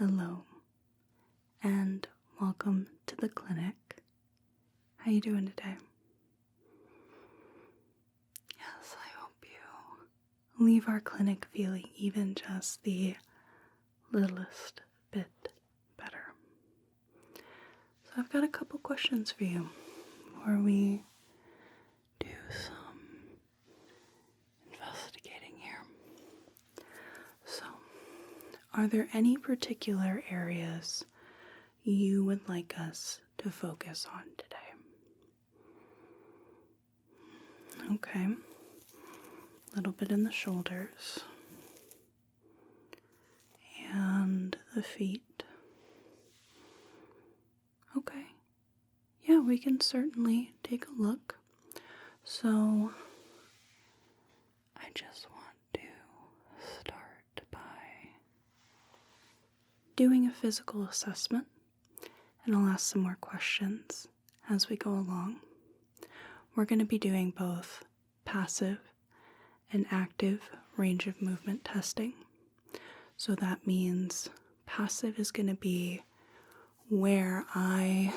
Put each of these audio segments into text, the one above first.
Hello, and welcome to the clinic. How you doing today? Yes, I hope you leave our clinic feeling even just the littlest bit better. So I've got a couple questions for you before we do some investigating here. So, are there any particular areas you would like us to focus on today? Okay, a little bit in the shoulders and the feet. Okay, yeah, we can certainly take a look. So, I just want to start by doing a physical assessment, and I'll ask some more questions as we go along. We're going to be doing both passive and active range of movement testing. So that means passive is going to be where I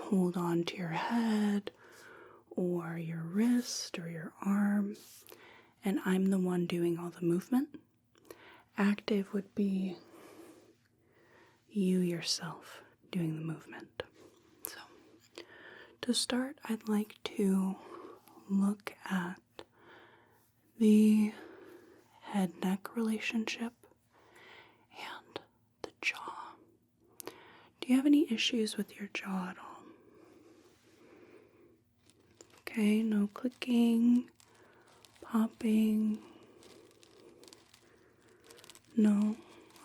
hold on to your head or your wrist or your arm, and I'm the one doing all the movement. Active would be you yourself doing the movement. So, to start, I'd like to look at the head-neck relationship and the jaw. Do you have any issues with your jaw at all? Okay, no clicking, popping. No?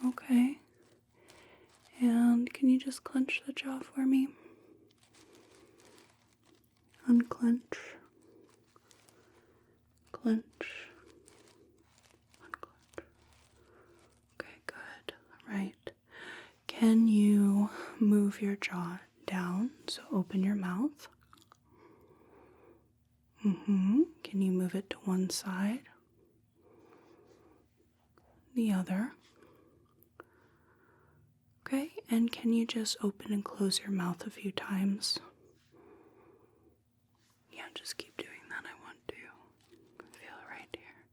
Okay. And can you just clench the jaw for me? Unclench. Clench. Unclench. Okay, good. Right. Can you move your jaw down? So open your mouth. Can you move it to one side? The other. Okay, and can you just open and close your mouth a few times? Yeah, just keep doing that. I want to feel it right here.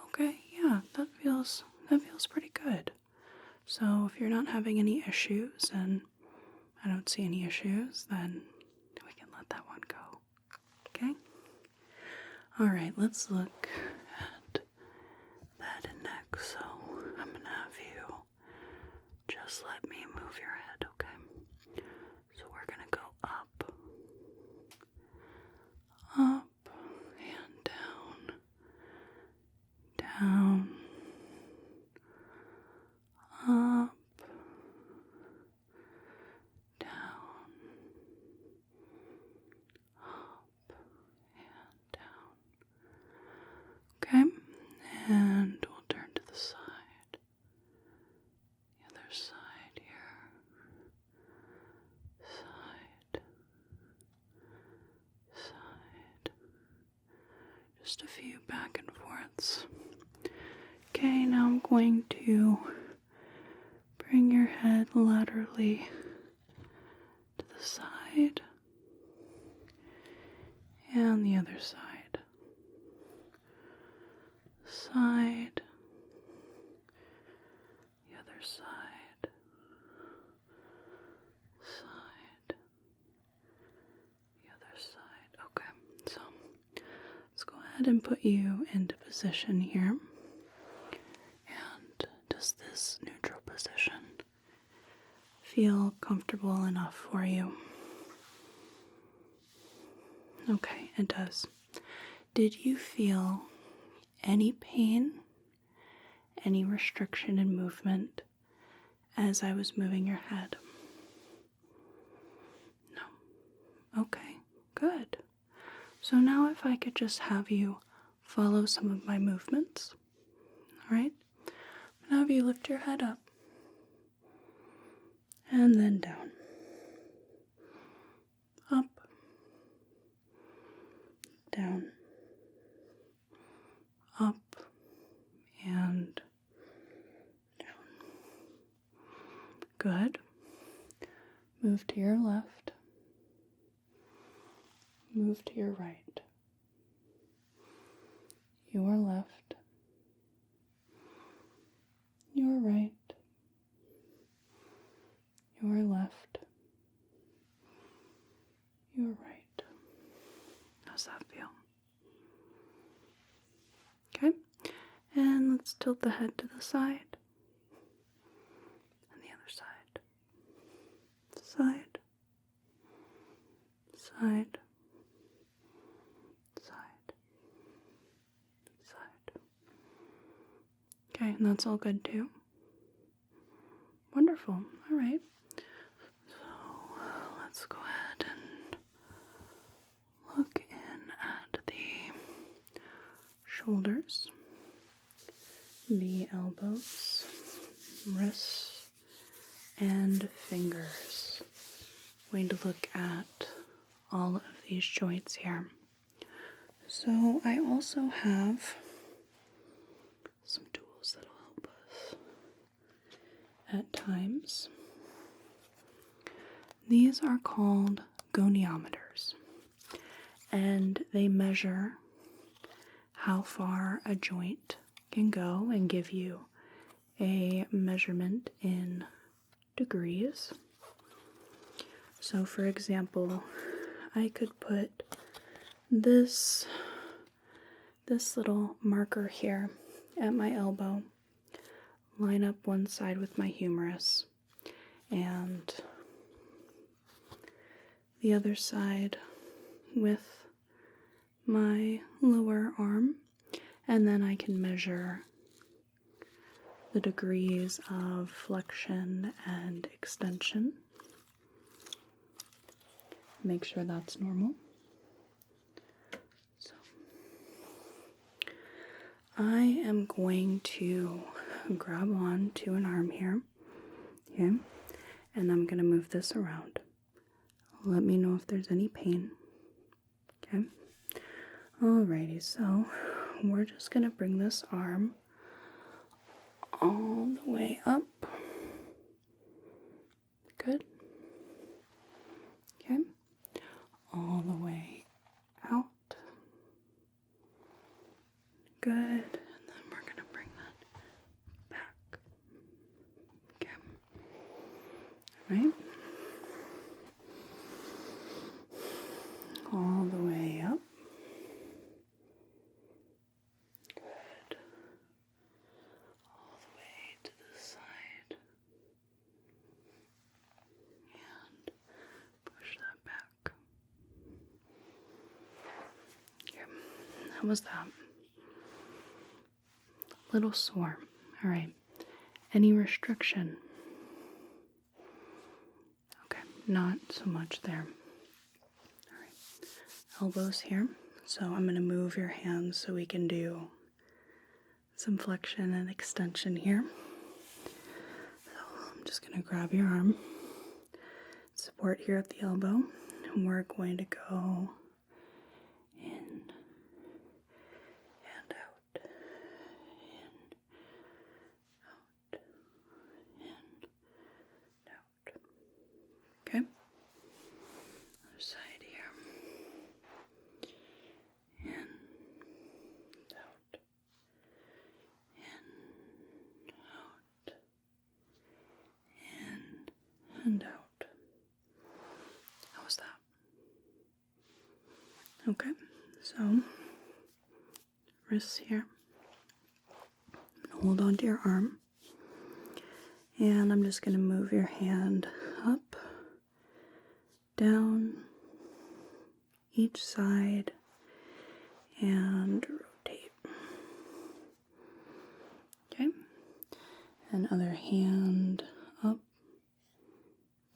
Okay, yeah, that feels pretty good. So if you're not having any issues, and I don't see any issues, then we can let that one go. Okay? Alright, let's look at the head and neck. So I'm gonna have you just let me move your head, okay? So we're gonna go up, and down, down, up, down, up, and down. Okay, and we'll turn to the side. The other side here. Side. Side. Just a few back and forths. Okay, now I'm going to bring your head laterally to the side and the other side. Side, the other side, side, the other side. Okay, so let's go ahead and put you into position here. And does this neutral position feel comfortable enough for you? Okay, it does. Did you feel any pain, any restriction in movement as I was moving your head? No. Okay, good. So now if I could just have you follow some of my movements. Alright? I'm gonna have you lift your head up and then down. Up, down, up, and Good. Move to your left. Move to your right. Your left. Your right. Your left. Your right. How's that feel? Okay. And let's tilt the head to the side. And the other side. Side. Side. Side. Side. Okay, and that's all good too. Wonderful. All right. So let's go ahead and look in at the shoulders, the elbows, wrists, and fingers. I'm going to look at all of these joints here. So I also have some tools that'll help us at times. These are called goniometers, and they measure how far a joint can go and give you a measurement in degrees. So for example, I could put this little marker here at my elbow, line up one side with my humerus and the other side with my lower arm, and then I can measure the degrees of flexion and extension. Make sure that's normal. So I am going to grab on to an arm here, okay, and I'm going to move this around. Let me know if there's any pain, okay? Alrighty, so we're just going to bring this arm all the way up. Good. Okay. All the way out. Good. And then we're going to bring that back. Okay. All right. All the way up. Good. All the way to the side. And push that back. Okay. How was that? A little sore. All right. Any restriction? Okay. Not so much there. Elbows here. So I'm going to move your hands so we can do some flexion and extension here. So I'm just going to grab your arm, support here at the elbow, and we're going to go in and out, in, out, in, out. Okay? Other side here. In, out, in, out, in, and out. How was that? Okay, so wrists here. Hold on to your arm. And I'm just going to move your hand up, down, each side, and rotate. Okay, and other hand up,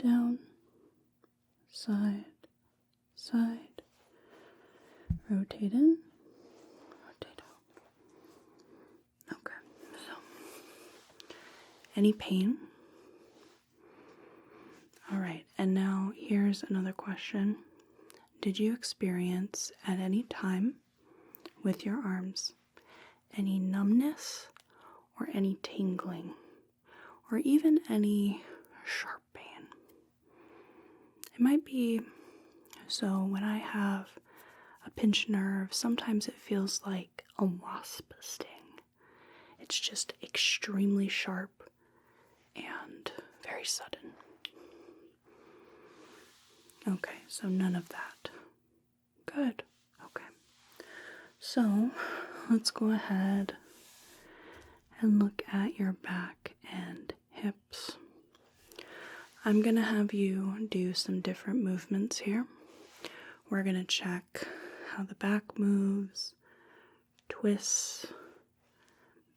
down, side, side, rotate in, rotate out. Okay, so any pain? All right, and now here's another question. Did you experience at any time with your arms any numbness or any tingling or even any sharp pain. It might be, so when I have a pinched nerve, sometimes it feels like a wasp sting. It's just extremely sharp and very sudden. Okay, so none of that. Good. Okay. So let's go ahead and look at your back and hips. I'm going to have you do some different movements here. We're going to check how the back moves, twists,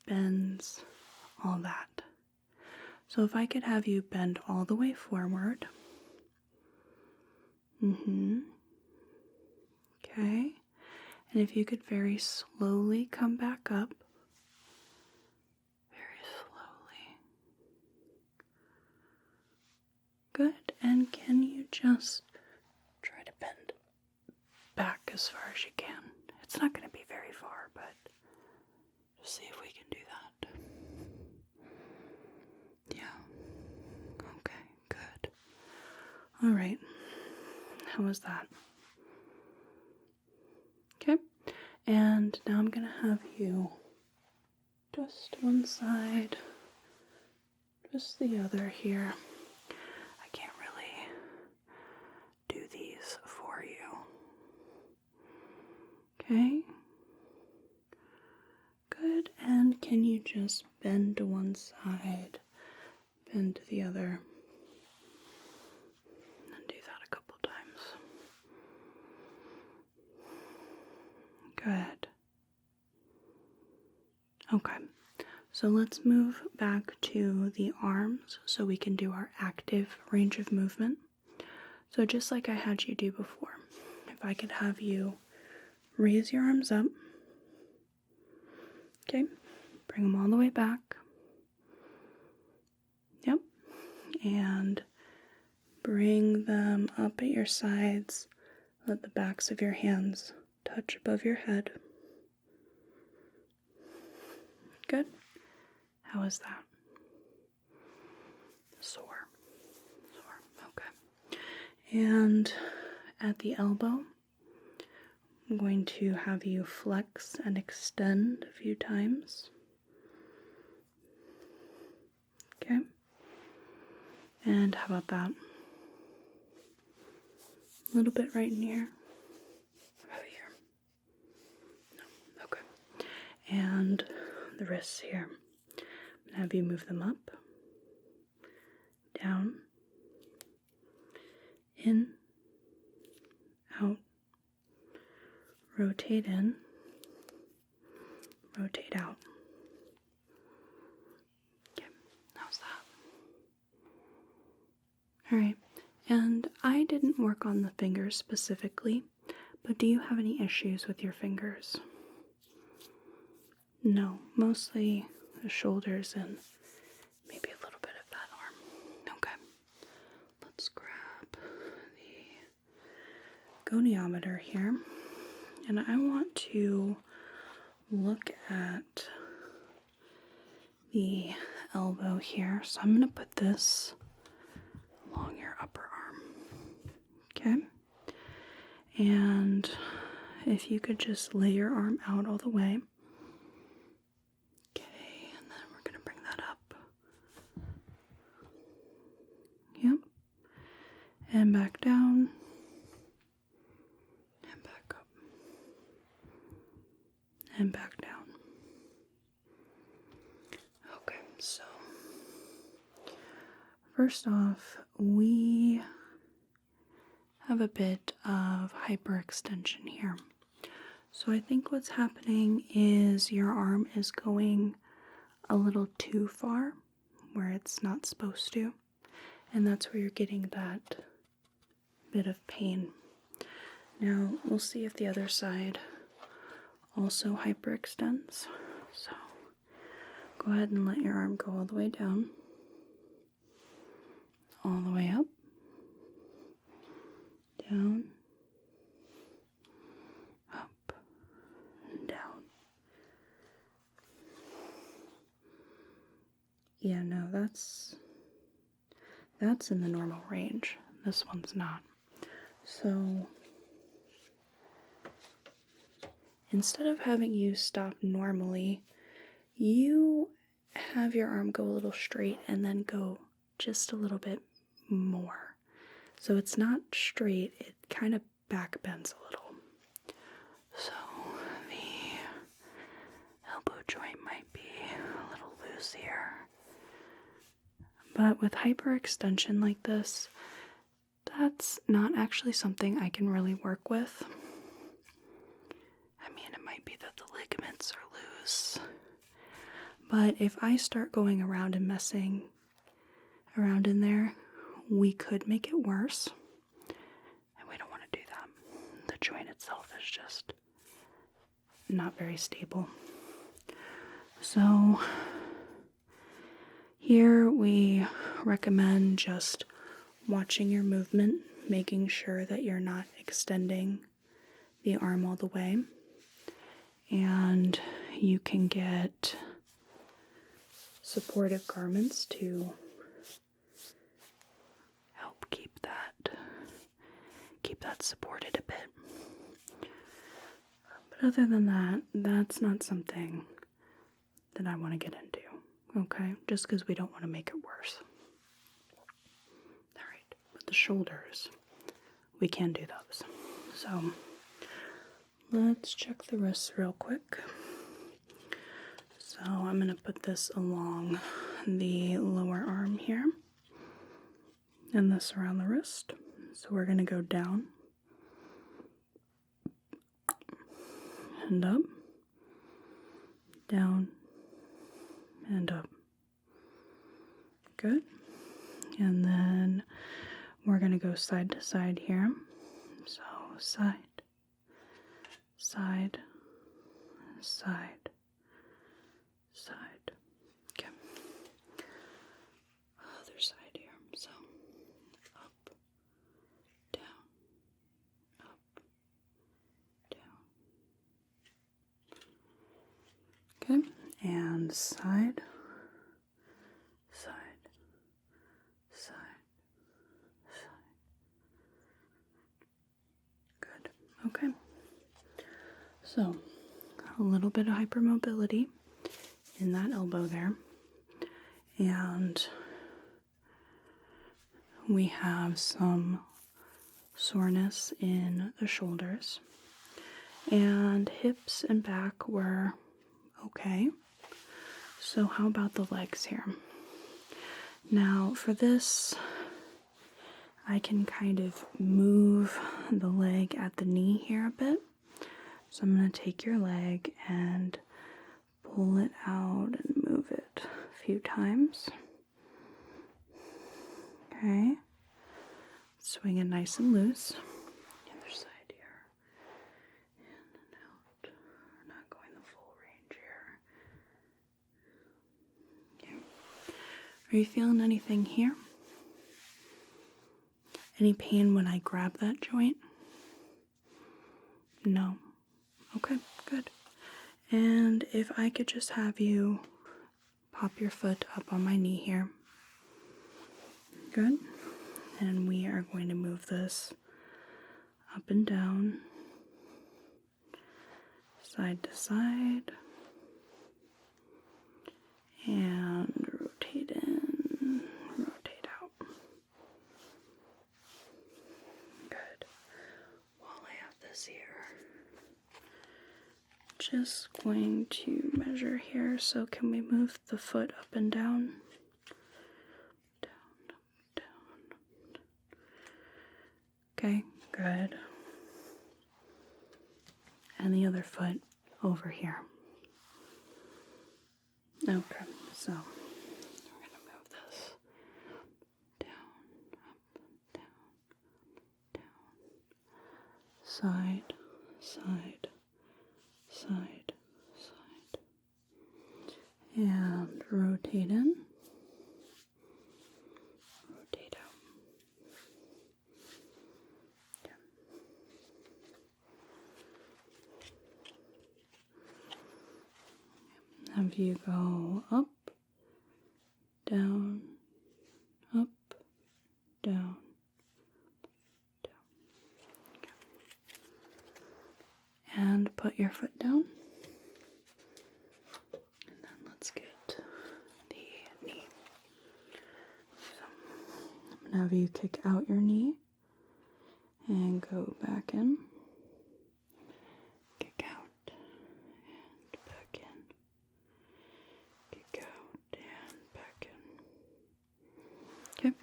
bends, all that. So if I could have you bend all the way forward. Okay. And if you could very slowly come back up. Very slowly. Good. And can you just try to bend back as far as you can? It's not going to be very far, but just see if we can do that. Yeah. Okay, good. All right. How was that? Okay. And now I'm going to have you just one side, just the other here. I can't really do these for you. Okay. Good. And can you just bend to one side, bend to the other, and do that a couple times. Good. Okay. So let's move back to the arms so we can do our active range of movement. So just like I had you do before, if I could have you raise your arms up. Okay. Bring them all the way back. Yep. And bring them up at your sides. Let the backs of your hands touch above your head. Good. How is that? Sore. Okay. And at the elbow, I'm going to have you flex and extend a few times. Okay. And how about that? A little bit right in here. About here. No. Okay. And the wrists here. I'm going to have you move them up, down, in, out, rotate in, rotate out. Okay, how's that? Alright, and I didn't work on the fingers specifically, but do you have any issues with your fingers? No, mostly the shoulders and maybe a little bit of that arm. Okay, let's grab the goniometer here, and I want to look at the elbow here. So I'm going to put this along your upper arm. Okay, and if you could just lay your arm out all the way. Okay, and then we're going to bring that up. Yep. And back down. And back up. And back down. Okay, so first off, we have a bit of hyperextension here. So I think what's happening is your arm is going a little too far where it's not supposed to, and that's where you're getting that bit of pain. Now we'll see if the other side also hyperextends. So go ahead and let your arm go all the way down, all the way up, down, up, and down. Yeah, no, That's in the normal range. This one's not. So instead of having you stop normally, you have your arm go a little straight and then go just a little bit more. So it's not straight, it kind of back bends a little. So the elbow joint might be a little loose here. But with hyperextension like this, that's not actually something I can really work with. I mean, it might be that the ligaments are loose. But if I start going around and messing around in there, we could make it worse. And we don't want to do that. The joint itself is just not very stable. So here we recommend just watching your movement, making sure that you're not extending the arm all the way. And you can get supportive garments to help keep that supported a bit. But other than that, that's not something that I want to get into, okay? Just because we don't want to make it worse. All right, but the shoulders, we can do those. So let's check the wrists real quick. So I'm going to put this along the lower arm here and this around the wrist. So we're going to go down and up, down and up. Good. And then we're going to go side to side here. So side, side, side, side. Okay. Other side here. So up, down, up, down. Okay. And side, side, side, side. Good. Okay. So a little bit of hypermobility in that elbow there. And we have some soreness in the shoulders. And hips and back were okay. So how about the legs here? Now for this, I can kind of move the leg at the knee here a bit. So I'm going to take your leg and pull it out and move it a few times. Okay. Swing it nice and loose. The other side here. In and out. We're not going the full range here. Okay. Are you feeling anything here? Any pain when I grab that joint? No. Okay, good. And if I could just have you pop your foot up on my knee here. Good. And we are going to move this up and down, side to side, and rotate in, rotate out. Good. While I have this here, just going to measure here. So can we move the foot up and down? Down, down. Okay, good. And the other foot over here. Okay, so we're going to move this down, up, down, down. Side, side, side, side. And rotate in, rotate out. Okay. Have you go up, down, up, and put your foot down. And then let's get the knee. So I'm going to have you kick out your knee and go back in. Kick out and back in. Kick out and back in. Okay.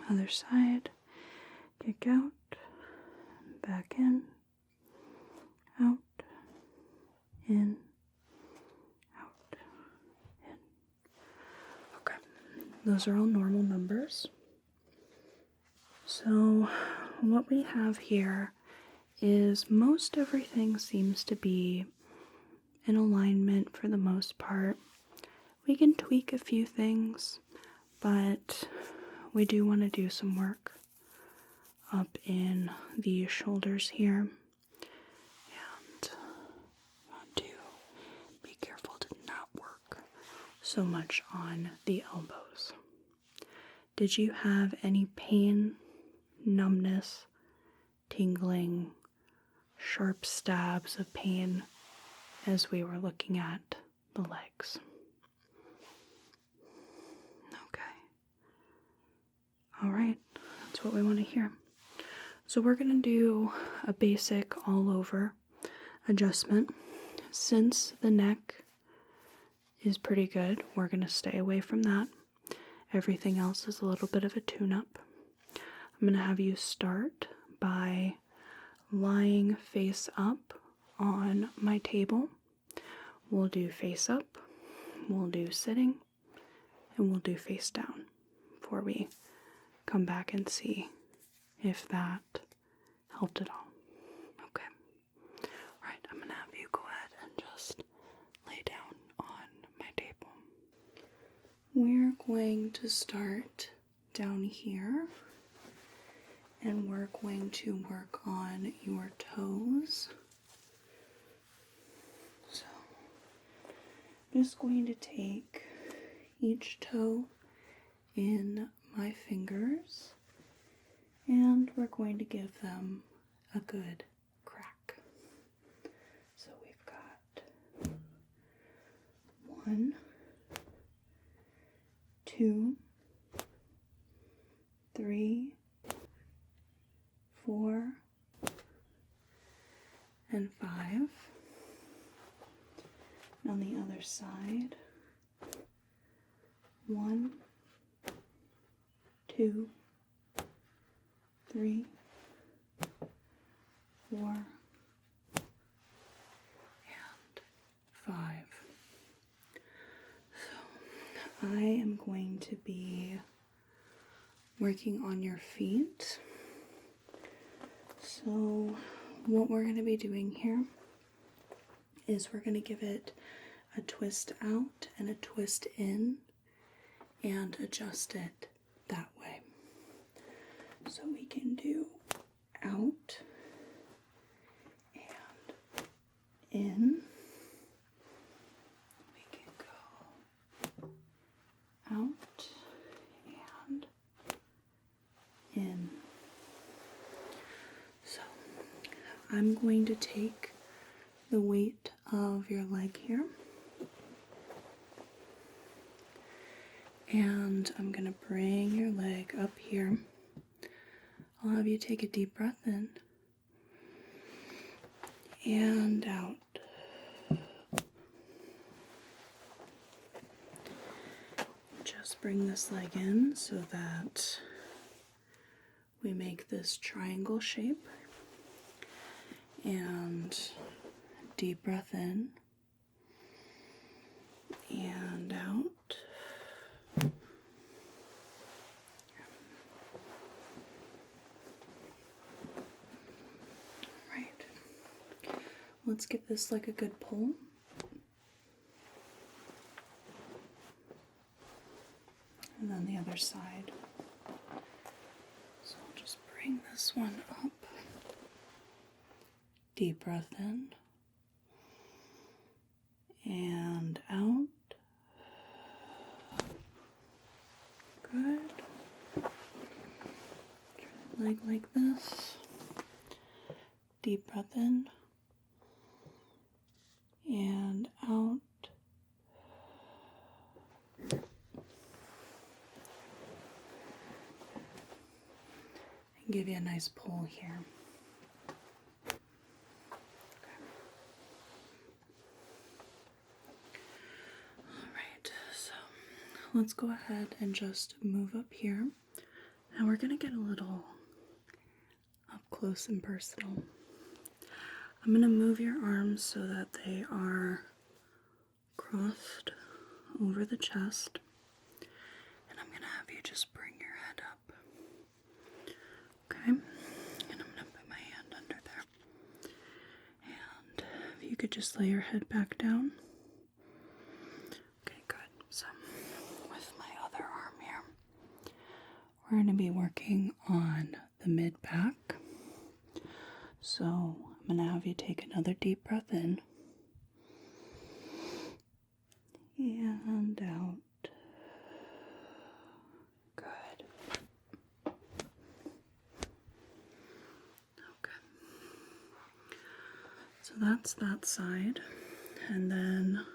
Other side. Kick out, back in, out, in, out, in. Okay, those are all normal numbers. So what we have here is most everything seems to be in alignment for the most part. We can tweak a few things, but we do want to do some work up in the shoulders here, and want to be careful to not work so much on the elbows. Did you have any pain, numbness, tingling, sharp stabs of pain as we were looking at the legs? Okay. All right, that's what we want to hear. So we're going to do a basic all-over adjustment. Since the neck is pretty good, we're going to stay away from that. Everything else is a little bit of a tune-up. I'm going to have you start by lying face up on my table. We'll do face up, we'll do sitting, and we'll do face down before we come back and see if that helped at all. Okay. All right, I'm going to have you go ahead and just lay down on my table. We're going to start down here, and we're going to work on your toes. So I'm just going to take each toe in my fingers, and we're going to give them a good crack. So we've got 1, 2, 3, 4, and 5. And on the other side, 1, 2, 3, 4, and 5. So I am going to be working on your feet. So what we're going to be doing here is we're going to give it a twist out and a twist in and adjust it that way. So we can do out and in. We can go out and in. So I'm going to take the weight of your leg here, and I'm going to bring your leg up here. I'll have you take a deep breath in and out. Just bring this leg in so that we make this triangle shape, and deep breath in and out. Right. Let's give this like a good pull. And then the other side. So I'll just bring this one up. Deep breath in and out. Good. Turn the leg like this. Deep breath in give you a nice pull here. Alright, so let's go ahead and just move up here. And we're going to get a little up close and personal. I'm going to move your arms so that they are crossed over the chest. And I'm going to have you just bring your head up. Okay? And I'm going to put my hand under there. And if you could just lay your head back down. Okay, good. So, with my other arm here, we're going to be working on the mid-back. So, I'm going to have you take another deep breath in. And out. Good. Okay. So that's that side. And then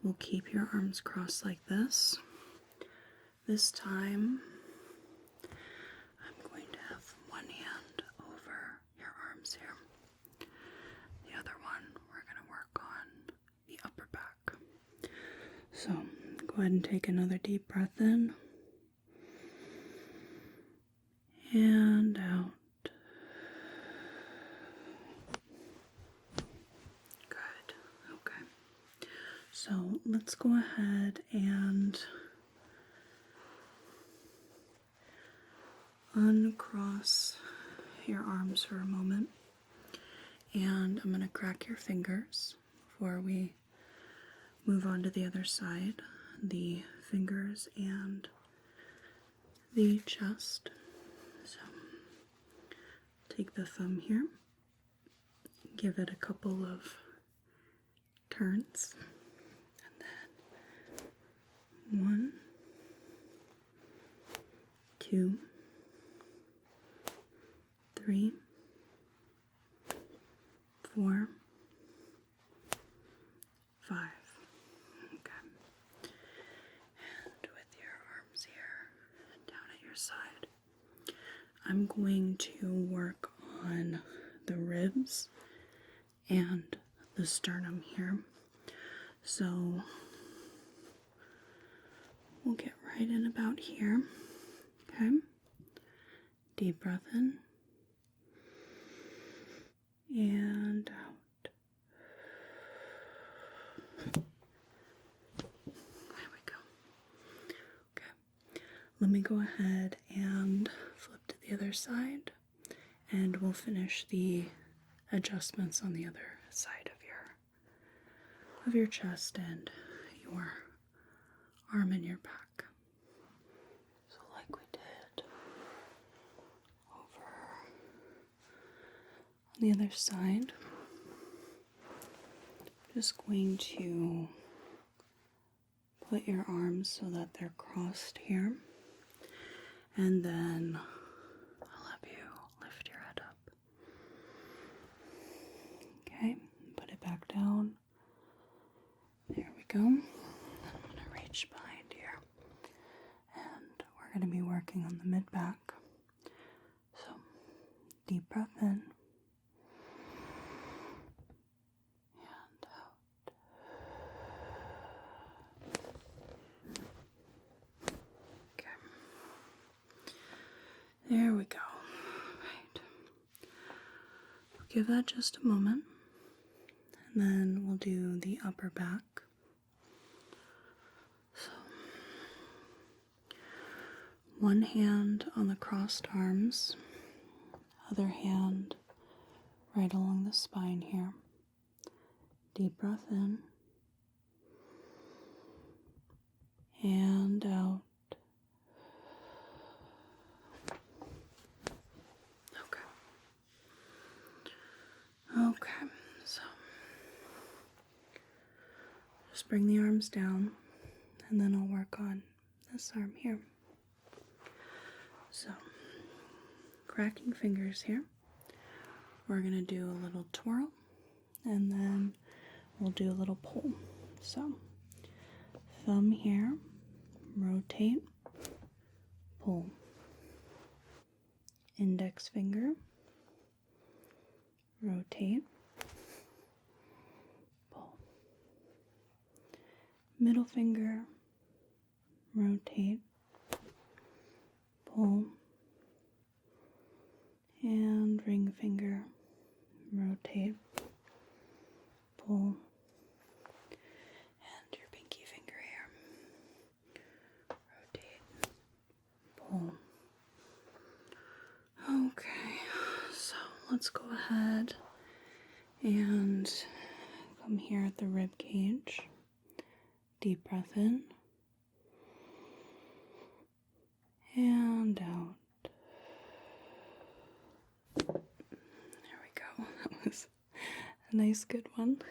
we'll keep your arms crossed like this. This time, I'm going to have one hand over your arms here. The other one, we're going to work on the upper back. So, go ahead and take another deep breath in. And out. Good. Okay. So, let's go ahead and uncross your arms for a moment. And I'm going to crack your fingers before we move on to the other side. The fingers and the chest. So, take the thumb here. Give it a couple of turns. And then 1, 2, 3, 4, 5. Okay. And with your arms here down at your side, I'm going to work on the ribs and the sternum here. So we'll get right in about here. Okay. Deep breath in. And out. There we go. Okay. Let me go ahead and flip to the other side, and we'll finish the adjustments on the other side of your chest and your arm and your back. So like we did over on the other side, just going to put your arms so that they're crossed here, and then I'll have you lift your head up. Okay, put it back down. There we go. I'm going to reach behind here, and we're going to be working on the mid-back. So, deep breath in. And out. Okay. There we go. Right. We'll give that just a moment, and then we'll do the upper back. So, one hand on the crossed arms, other hand right along the spine here. Deep breath in and out. Okay, so just bring the arms down, and then I'll work on this arm here. So, cracking fingers here. We're going to do a little twirl, and then we'll do a little pull. So, thumb here, rotate, pull. index finger, rotate, pull. Middle finger, rotate, pull. And ring finger, rotate, pull. And your pinky finger here, rotate, pull. Okay, so let's go ahead and come here at the rib cage. Deep breath in and out. There we go. That was a nice, good one.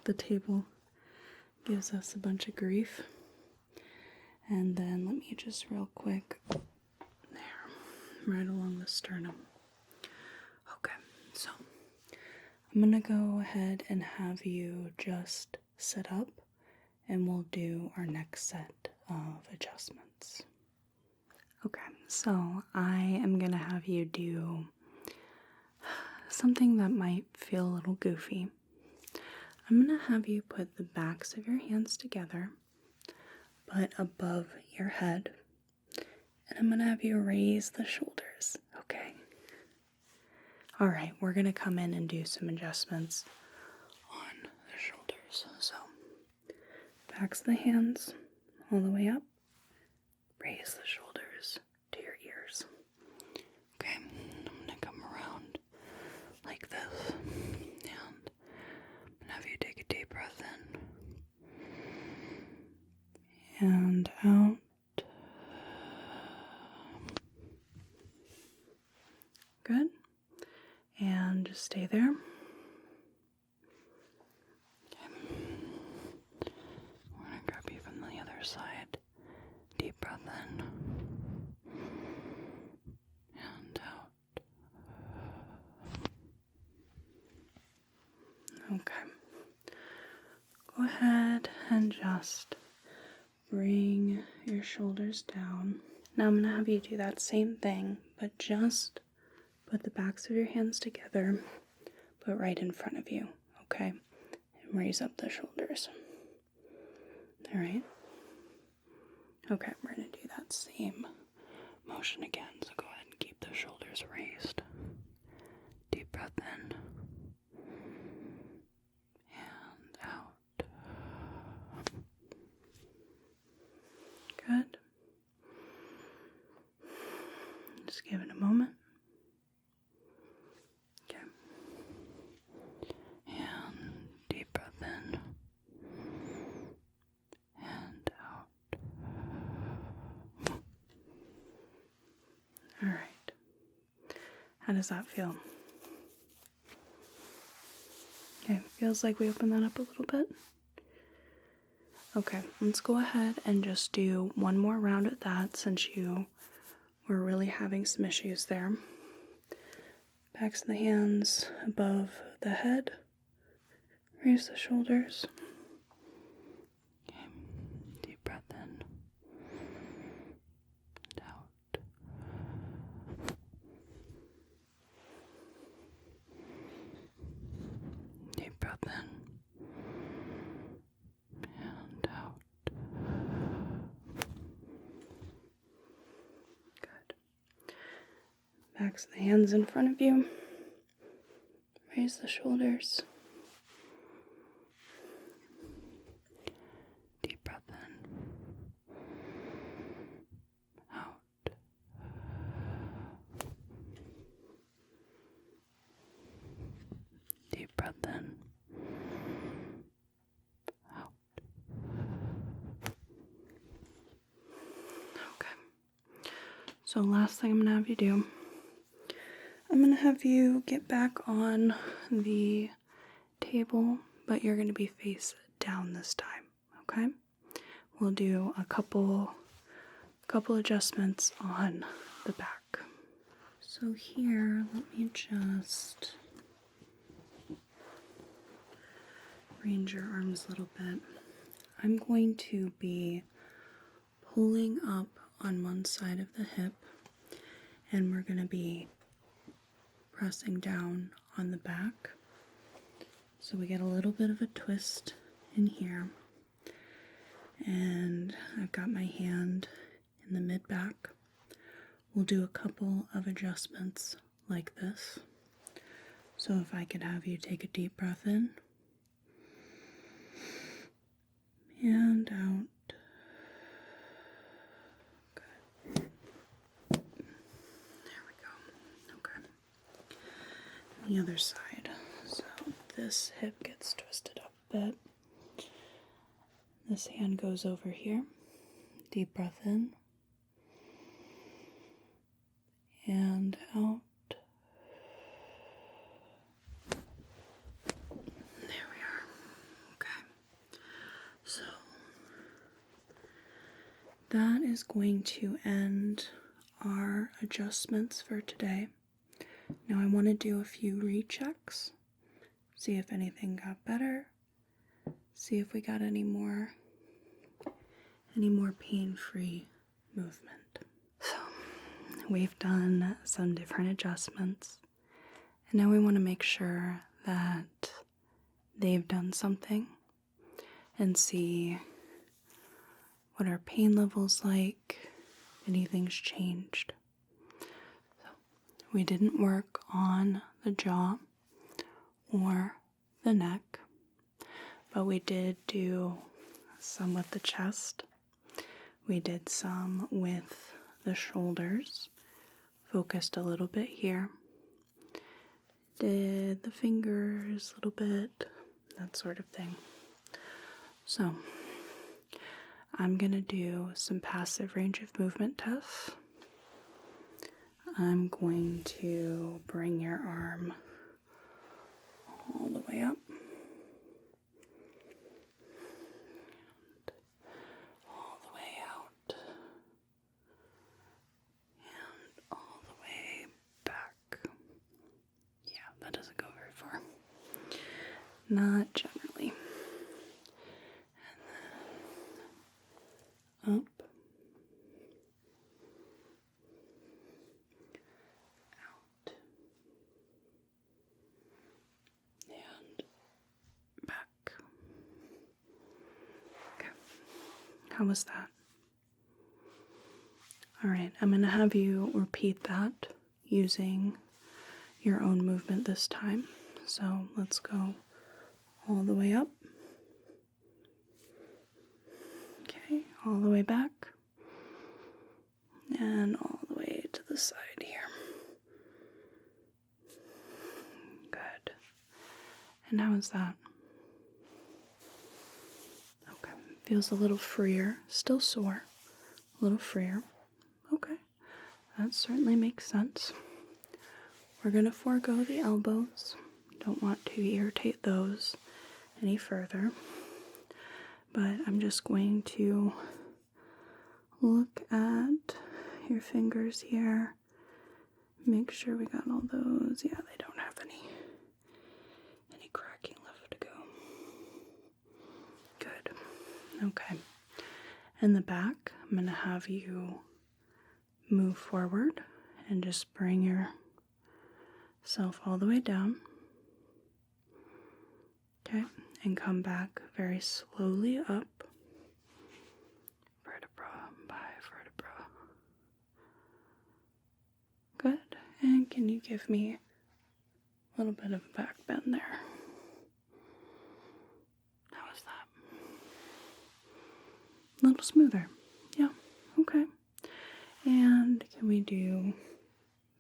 The table gives us a bunch of grief. And then let me just real quick, there, right along the sternum. Okay, so I'm gonna go ahead and have you just sit up and we'll do our next set of adjustments. Okay, so I am gonna have you do something that might feel a little goofy. I'm gonna have you put the backs of your hands together, but above your head, and I'm gonna have you raise the shoulders, okay? All right, we're gonna come in and do some adjustments on the shoulders. So, backs of the hands all the way up, raise the shoulders to your ears. Okay, I'm gonna come around like this, and I'm gonna have you take a deep breath in and out. Good. And just stay there. Okay. We're gonna grab you from the other side. Deep breath in and out. Okay. Go ahead and just bring your shoulders down. Now I'm going to have you do that same thing, but just put the backs of your hands together, but right in front of you, okay? And raise up the shoulders. All right? Okay, we're going to do that same motion again, so go ahead and keep the shoulders raised. Deep breath in and out. Good. Just give it a moment. Okay. And deep breath in and out. All right. How does that feel? Okay, feels like we opened that up a little bit. Okay, let's go ahead and just do one more round at that since you were really having some issues there. Backs of the hands above the head. Raise the shoulders. Okay, deep breath in and out. Deep breath in and out. Good. Backs of the hands in front of you. Raise the shoulders. Deep breath in. Out. Deep breath in. Out. Okay. So last thing I'm going to have you do, I'm going to have you get back on the table, but you're going to be face down this time, okay? We'll do a couple adjustments on the back. So here, let me just range your arms a little bit. I'm going to be pulling up on one side of the hip, and we're going to be pressing down on the back. So we get a little bit of a twist in here. And I've got my hand in the mid-back. We'll do a couple of adjustments like this. So if I could have you take a deep breath in and out. Good. There we go. Okay. The other side. So this hip gets twisted up a bit. This hand goes over here. Deep breath in and out. There we are. Okay. So that is going to end our adjustments for today. Now I want to do a few rechecks, see if anything got better, see if we got any more pain-free movement. So we've done some different adjustments, and now we want to make sure that they've done something and see what our pain level's like, if anything's changed. So we didn't work on the jaw or the neck, but we did do some with the chest. We did some with the shoulders, focused a little bit here. Did the fingers a little bit, that sort of thing. So I'm going to do some passive range of movement tests. I'm going to bring your arm all the way up. And all the way out. And all the way back. Yeah, that doesn't go very far. Not generally. And then up. Out. And back. Okay. How was that? Alright, I'm going to have you repeat that using your own movement this time. So let's go all the way up. Okay, all the way back. And all the way to the side here. Good. And how is that? Okay, feels a little freer. Still sore. A little freer. Okay, that certainly makes sense. We're going to forego the elbows. Don't want to irritate those any further. But I'm just going to look at your fingers here. Make sure we got all those. Yeah, they don't have any cracking left to go. Good. Okay. In the back, I'm going to have you move forward and just bring yourself all the way down. Okay, and come back very slowly up, vertebra by vertebra. Good, and can you give me a little bit of a back bend there? How is that? A little smoother. Yeah, okay. And can we do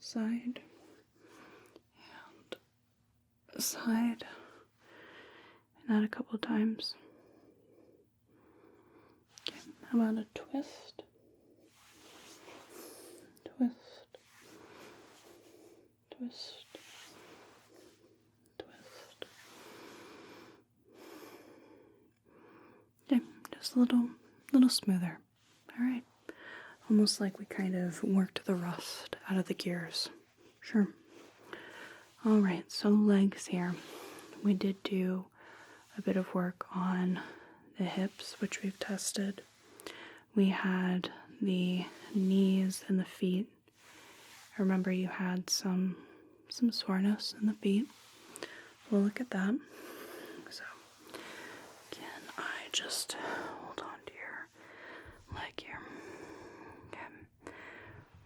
side and side? And that a couple times. Okay, how about a twist? Twist. Twist. Twist. Okay, just a little smoother. Alright. Almost like we kind of worked the rust out of the gears. Sure. Alright, so legs here. We did do a bit of work on the hips, which we've tested. We had the knees and the feet. I remember you had some some soreness in the feet. We'll look at that. So, can I just hold on to your leg here? Okay.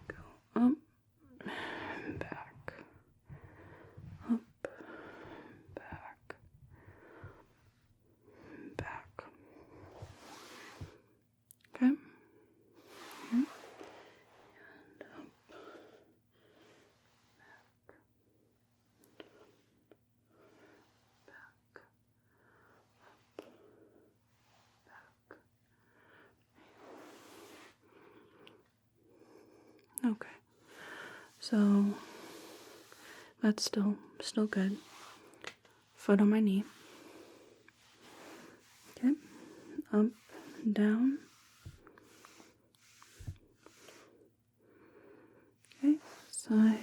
Go up, back, up, back, back. Okay. Here. And up, back, back, back. Okay. So that's still good. Foot on my knee. Okay. Up, down. Okay. Side.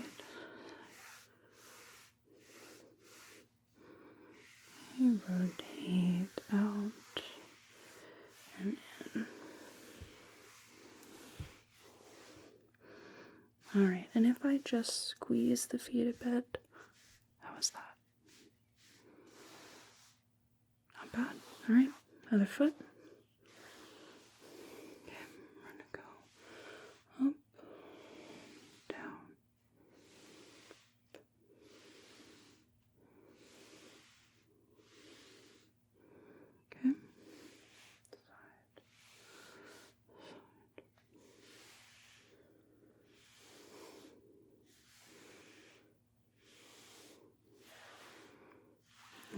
Okay, rotate out and in. Alright, and if I just squeeze the feet a bit, how was that? Not bad. Alright, other foot. Okay, we're gonna go up, down. Okay. Side.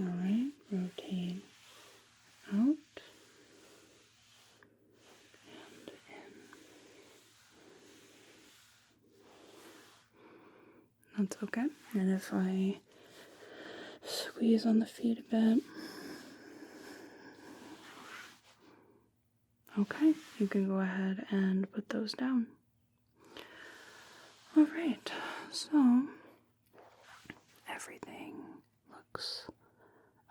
Alright, rotate out and in. That's okay. And if I squeeze on the feet a bit, okay, you can go ahead and put those down. Alright, so everything looks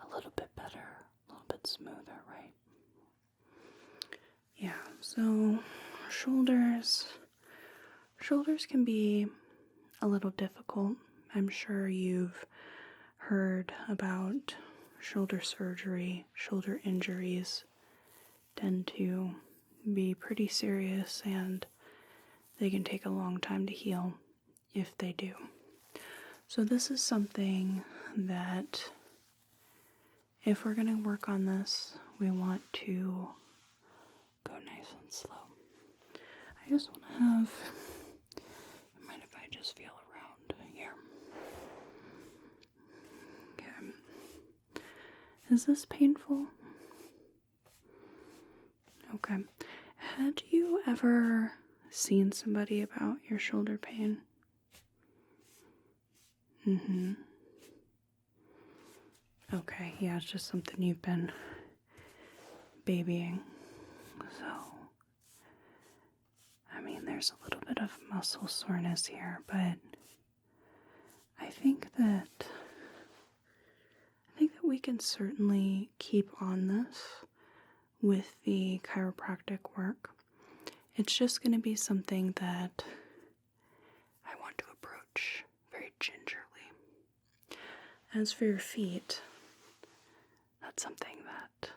a little bit better, a little bit smoother, right? Yeah, so shoulders can be a little difficult. I'm sure you've heard about shoulder surgery. Shoulder injuries tend to be pretty serious, and they can take a long time to heal if they do. So this is something that, if we're going to work on this, we want to go nice and slow. I just want to have, mind if I just feel around here? Okay. Is this painful? Okay. Had you ever seen somebody about your shoulder pain? Okay, yeah, it's just something you've been babying. So, I mean, there's a little bit of muscle soreness here, but I think that we can certainly keep on this with the chiropractic work. It's just going to be something that I want to approach very gingerly. As for your feet, that's something that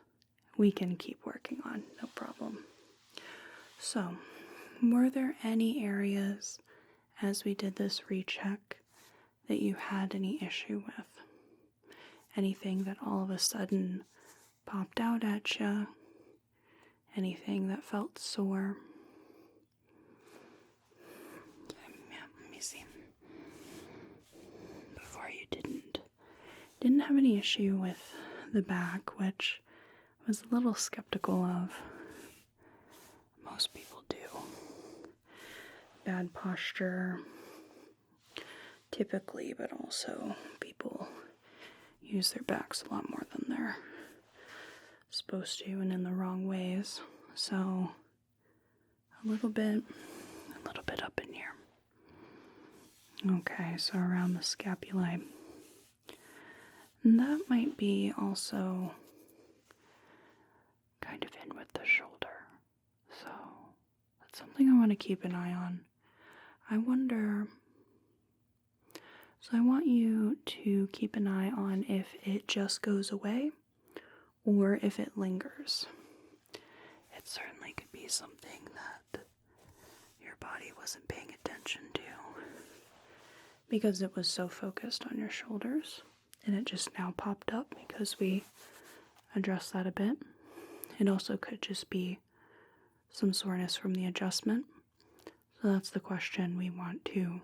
we can keep working on, no problem. So, were there any areas as we did this recheck that you had any issue with? Anything that all of a sudden popped out at you? Anything that felt sore? Okay, yeah, let me see. Before, you didn't have any issue with the back, which I was a little skeptical of. Most people do. Bad posture, typically, but also people use their backs a lot more than they're supposed to, and in the wrong ways. So a little bit up in here. Okay, so around the scapulae. And that might be also kind of in with the shoulder. So that's something I want to keep an eye on. I wonder, So I want you to keep an eye on if it just goes away or if it lingers. It certainly could be something that your body wasn't paying attention to because it was so focused on your shoulders, and it just now popped up because we addressed that a bit. It also could just be some soreness from the adjustment. So that's the question we want to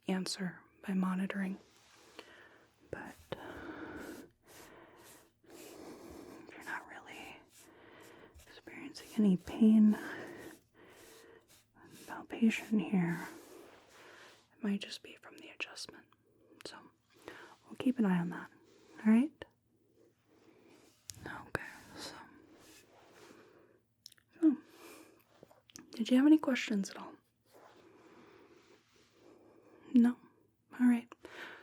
answer by monitoring. But if you're not really experiencing any pain, palpation here, it might just be from the adjustment. So we'll keep an eye on that. All right? Okay, so did you have any questions at all? No? All right.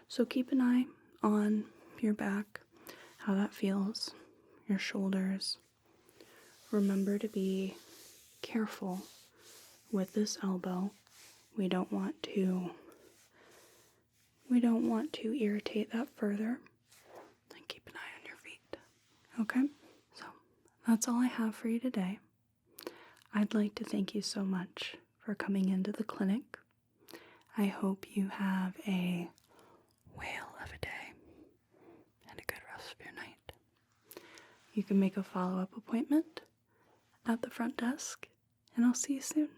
So keep an eye on your back, how that feels, your shoulders. Remember to be careful with this elbow. We don't want to irritate that further. And keep an eye on your feet. Okay? So that's all I have for you today. I'd like to thank you so much for coming into the clinic. I hope you have a whale of a day and a good rest of your night. You can make a follow-up appointment at the front desk, and I'll see you soon.